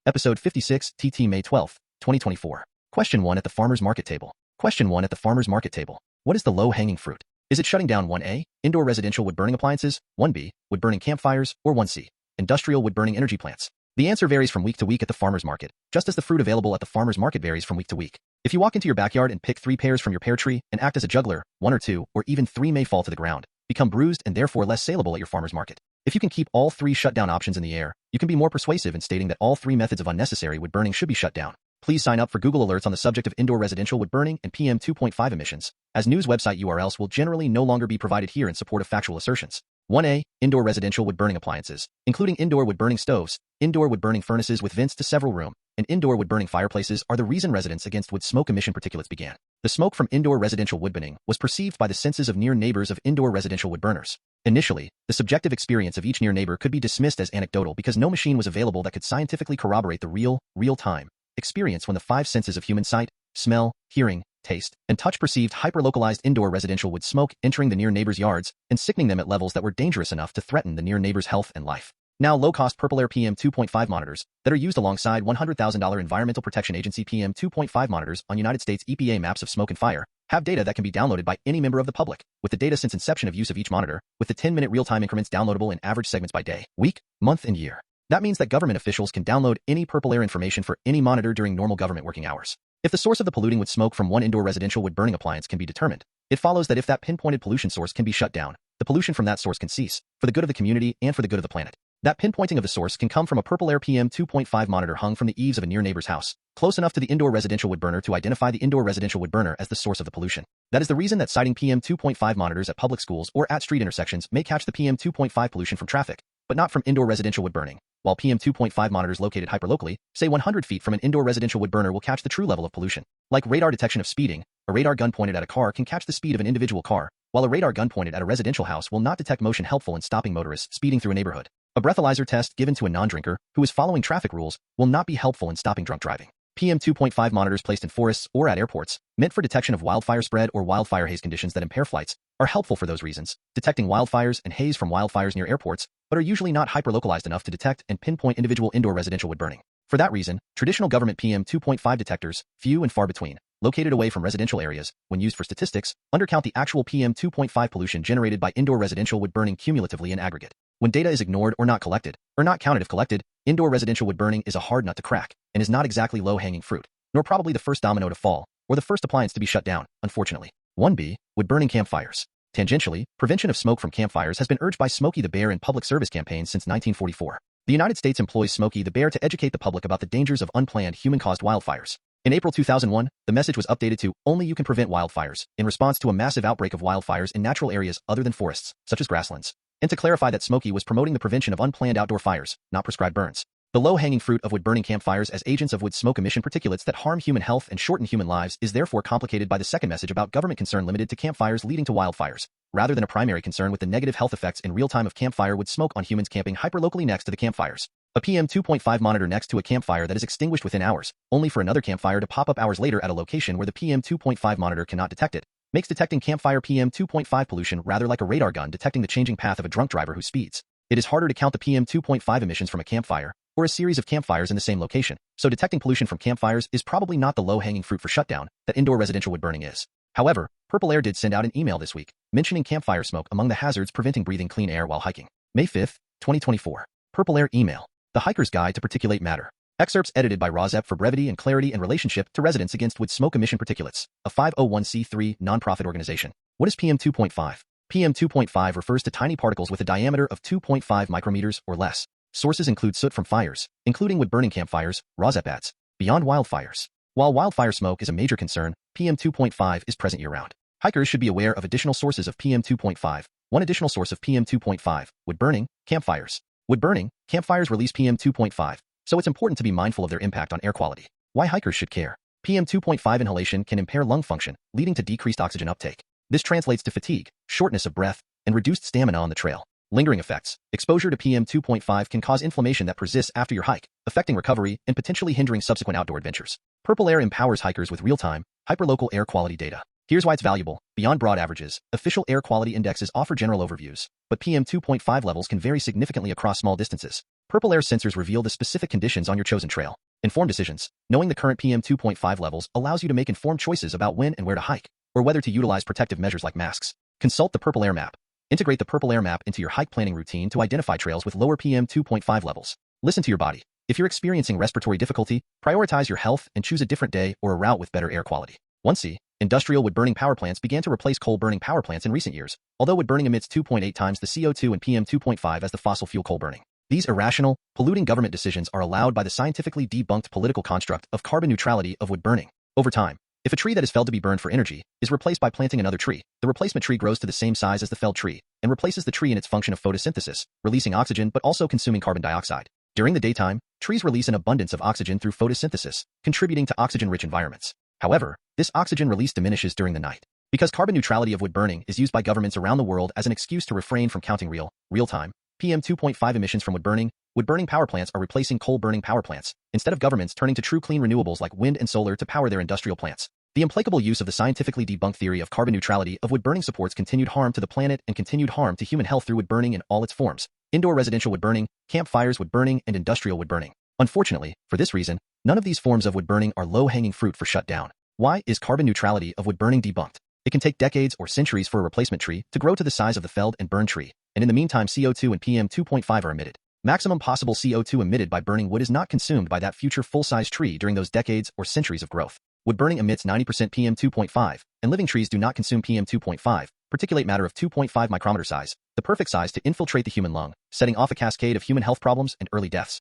Episode 56, TT May 12, 2024. Question 1 at the farmer's market table. Question 1 at the farmer's market table. What is the low-hanging fruit? Is it shutting down 1A, indoor residential wood-burning appliances, 1B, wood-burning campfires, or 1C, industrial wood-burning energy plants? The answer varies from week to week at the farmer's market, just as the fruit available at the farmer's market varies from week to week. If you walk into your backyard and pick 3 pears from your pear tree and act as a juggler, 1 or 2, or even 3 may fall to the ground, become bruised and therefore less saleable at your farmer's market. If you can keep all 3 shutdown options in the air, you can be more persuasive in stating that all 3 methods of unnecessary wood burning should be shut down. Please sign up for Google Alerts on the subject of indoor residential wood burning and PM 2.5 emissions, as news website URLs will generally no longer be provided here in support of factual assertions. 1A. Indoor residential wood burning appliances, including indoor wood burning stoves, indoor wood burning furnaces with vents to several rooms, and indoor wood burning fireplaces are the reason residents against wood smoke emission particulates began. The smoke from indoor residential wood burning was perceived by the senses of near neighbors of indoor residential wood burners. Initially, the subjective experience of each near neighbor could be dismissed as anecdotal because no machine was available that could scientifically corroborate the real-time experience when the 5 senses of human sight, smell, hearing, taste, and touch perceived hyperlocalized indoor residential wood smoke entering the near neighbors' yards and sickening them at levels that were dangerous enough to threaten the near neighbors' health and life. Now low-cost Purple Air PM 2.5 monitors that are used alongside $100,000 Environmental Protection Agency PM 2.5 monitors on United States EPA maps of smoke and fire have data that can be downloaded by any member of the public, with the data since inception of use of each monitor, with the 10-minute real-time increments downloadable in average segments by day, week, month, and year. That means that government officials can download any Purple Air information for any monitor during normal government working hours. If the source of the polluting wood smoke from one indoor residential wood burning appliance can be determined, it follows that if that pinpointed pollution source can be shut down, the pollution from that source can cease, for the good of the community and for the good of the planet. That pinpointing of the source can come from a Purple Air PM 2.5 monitor hung from the eaves of a near neighbor's house, close enough to the indoor residential wood burner to identify the indoor residential wood burner as the source of the pollution. That is the reason that siting PM 2.5 monitors at public schools or at street intersections may catch the PM 2.5 pollution from traffic, but not from indoor residential wood burning, while PM 2.5 monitors located hyperlocally, say 100 feet from an indoor residential wood burner will catch the true level of pollution. Like radar detection of speeding, a radar gun pointed at a car can catch the speed of an individual car, while a radar gun pointed at a residential house will not detect motion helpful in stopping motorists speeding through a neighborhood. A breathalyzer test given to a non-drinker who is following traffic rules will not be helpful in stopping drunk driving. PM 2.5 monitors placed in forests or at airports, meant for detection of wildfire spread or wildfire haze conditions that impair flights, are helpful for those reasons, detecting wildfires and haze from wildfires near airports, but are usually not hyperlocalized enough to detect and pinpoint individual indoor residential wood burning. For that reason, traditional government PM 2.5 detectors, few and far between, located away from residential areas, when used for statistics, undercount the actual PM 2.5 pollution generated by indoor residential wood burning cumulatively in aggregate. When data is ignored or not collected, or not counted if collected, indoor residential wood burning is a hard nut to crack, and is not exactly low-hanging fruit, nor probably the first domino to fall, or the first appliance to be shut down, unfortunately. 1B. Wood burning campfires. Tangentially, prevention of smoke from campfires has been urged by Smokey the Bear in public service campaigns since 1944. The United States employs Smokey the Bear to educate the public about the dangers of unplanned human-caused wildfires. In April 2001, the message was updated to "Only you can prevent wildfires," in response to a massive outbreak of wildfires in natural areas other than forests, such as grasslands, and to clarify that Smokey was promoting the prevention of unplanned outdoor fires, not prescribed burns. The low-hanging fruit of wood-burning campfires as agents of wood smoke emission particulates that harm human health and shorten human lives is therefore complicated by the second message about government concern limited to campfires leading to wildfires, rather than a primary concern with the negative health effects in real time of campfire wood smoke on humans camping hyperlocally next to the campfires. A PM 2.5 monitor next to a campfire that is extinguished within hours, only for another campfire to pop up hours later at a location where the PM 2.5 monitor cannot detect it, makes detecting campfire PM 2.5 pollution rather like a radar gun detecting the changing path of a drunk driver who speeds. It is harder to count the PM 2.5 emissions from a campfire, or a series of campfires in the same location, so detecting pollution from campfires is probably not the low-hanging fruit for shutdown that indoor residential wood burning is. However, Purple Air did send out an email this week, mentioning campfire smoke among the hazards preventing breathing clean air while hiking. May 5, 2024. Purple Air email. The Hiker's Guide to Particulate Matter. Excerpts edited by Rozep for brevity and clarity in relationship to Residents Against Wood Smoke Emission Particulates, a 501c3 nonprofit organization. What is PM 2.5? PM 2.5 refers to tiny particles with a diameter of 2.5 micrometers or less. Sources include soot from fires, including wood-burning campfires, Rozep adds. Beyond wildfires. While wildfire smoke is a major concern, PM 2.5 is present year-round. Hikers should be aware of additional sources of PM 2.5. One additional source of PM 2.5, wood-burning, campfires. Wood-burning, campfires release PM 2.5, so it's important to be mindful of their impact on air quality. Why hikers should care. PM 2.5 inhalation can impair lung function, leading to decreased oxygen uptake. This translates to fatigue, shortness of breath, and reduced stamina on the trail. Lingering effects. Exposure to PM 2.5 can cause inflammation that persists after your hike, affecting recovery and potentially hindering subsequent outdoor adventures. Purple Air empowers hikers with real-time, hyperlocal air quality data. Here's why it's valuable. Beyond broad averages, official air quality indexes offer general overviews, but PM 2.5 levels can vary significantly across small distances. Purple air sensors reveal the specific conditions on your chosen trail. Informed decisions. Knowing the current PM 2.5 levels allows you to make informed choices about when and where to hike, or whether to utilize protective measures like masks. Consult the Purple Air Map. Integrate the Purple Air Map into your hike planning routine to identify trails with lower PM 2.5 levels. Listen to your body. If you're experiencing respiratory difficulty, prioritize your health and choose a different day or a route with better air quality. 1C. Industrial wood-burning power plants began to replace coal-burning power plants in recent years, although wood-burning emits 2.8 times the CO2 and PM 2.5 as the fossil fuel coal-burning. These irrational, polluting government decisions are allowed by the scientifically debunked political construct of carbon neutrality of wood-burning. Over time, if a tree that is felled to be burned for energy is replaced by planting another tree, the replacement tree grows to the same size as the felled tree and replaces the tree in its function of photosynthesis, releasing oxygen but also consuming carbon dioxide. During the daytime, trees release an abundance of oxygen through photosynthesis, contributing to oxygen-rich environments. However, this oxygen release diminishes during the night. Because carbon neutrality of wood burning is used by governments around the world as an excuse to refrain from counting real-time, PM 2.5 emissions from wood-burning power plants are replacing coal-burning power plants, instead of governments turning to true clean renewables like wind and solar to power their industrial plants. The implacable use of the scientifically debunked theory of carbon neutrality of wood burning supports continued harm to the planet and continued harm to human health through wood burning in all its forms: indoor residential wood burning, campfires wood burning, and industrial wood burning. Unfortunately, for this reason, none of these forms of wood burning are low-hanging fruit for shutdown. Why is carbon neutrality of wood burning debunked? It can take decades or centuries for a replacement tree to grow to the size of the felled and burned tree, and in the meantime CO2 and PM 2.5 are emitted. Maximum possible CO2 emitted by burning wood is not consumed by that future full-size tree during those decades or centuries of growth. Wood burning emits 90% PM 2.5, and living trees do not consume PM 2.5, particulate matter of 2.5 micrometer size, the perfect size to infiltrate the human lung, setting off a cascade of human health problems and early deaths.